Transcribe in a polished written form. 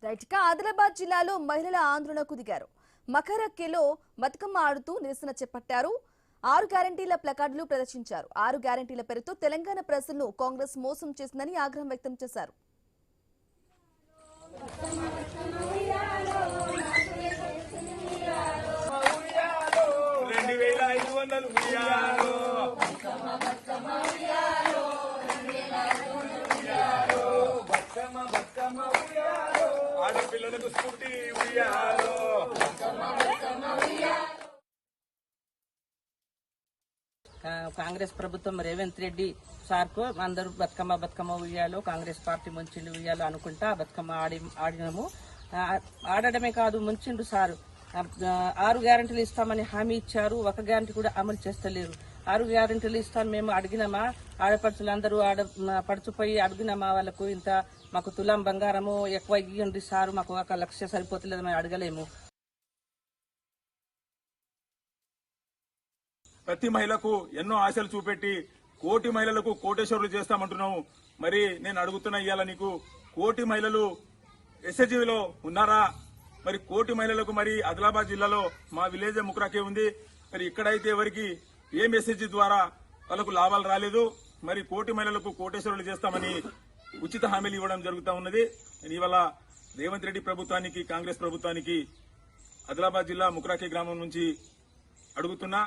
Right గా ఆదిలాబాద్ జిల్లాలో మహిళల ఆందోళనకు దిగారు. మకరక్కేలో బతుకమ్మ ఆడుతూ నిరసన చేపట్టారు. 6 గ్యారెంటీల ప్లకార్డులు ప్రదర్శించారు. 6 గ్యారెంటీల పేరుతో తెలంగాణ ప్రజలను కాంగ్రెస్ మోసం చేసిందని ఆగ్రహం వ్యక్తం చేశారు. కాంగ్రెస్ ప్రభుత్వం రేవంత్ రెడ్డి సార్కు అందరూ బతుకమ్మ ఉయ్యాలో కాంగ్రెస్ పార్టీ ముంచిండు ఉయ్యాలో అనుకుంటా బతుకమ్మ ఆడినాము. ఆడడమే కాదు ముంచిండు సారు. 6 గ్యారెంటీలు ఇస్తామని హామీ ఇచ్చారు. ఒక గ్యారెంటీ కూడా అమలు చేస్తలేరు. 6 గ్యారెంటీలు ఇస్తాను మేము అడిగినామా, ఆడపడుచులందరూ పడుచుపోయి అడిగినామా, వాళ్ళకు ఇంత మాకు తులం బంగారము ఎక్కువ ఇవ్వండి సారు, మాకు 1 లక్ష సరిపోతలేదు మేము అడగలేము. ప్రతి మహిళకు ఎన్నో ఆశలు చూపెట్టి కోటి మహిళలకు కోటేశ్వరులు చేస్తామంటున్నాము. మరి నేను అడుగుతున్నా, ఇవాళ నీకు కోటి మహిళలు ఎస్ఎస్జీలో ఉన్నారా? మరి కోటి మహిళలకు మరి ఆదిలాబాద్ జిల్లాలో మా విలేజ్ ముక్రాకే ఉంది. మరి ఇక్కడైతే ఎవరికి ఏం ఎస్ఎస్జీ ద్వారా వాళ్ళకు లాభాలు రాలేదు. మరి కోటి మహిళలకు కోటేశ్వరులు చేస్తామని ఉచిత హామీలు ఇవ్వడం జరుగుతూ ఉన్నది. ఇవాళ రేవంత్ రెడ్డి ప్రభుత్వానికి, కాంగ్రెస్ ప్రభుత్వానికి ఆదిలాబాద్ జిల్లా ముక్రాకే గ్రామం నుంచి అడుగుతున్నా.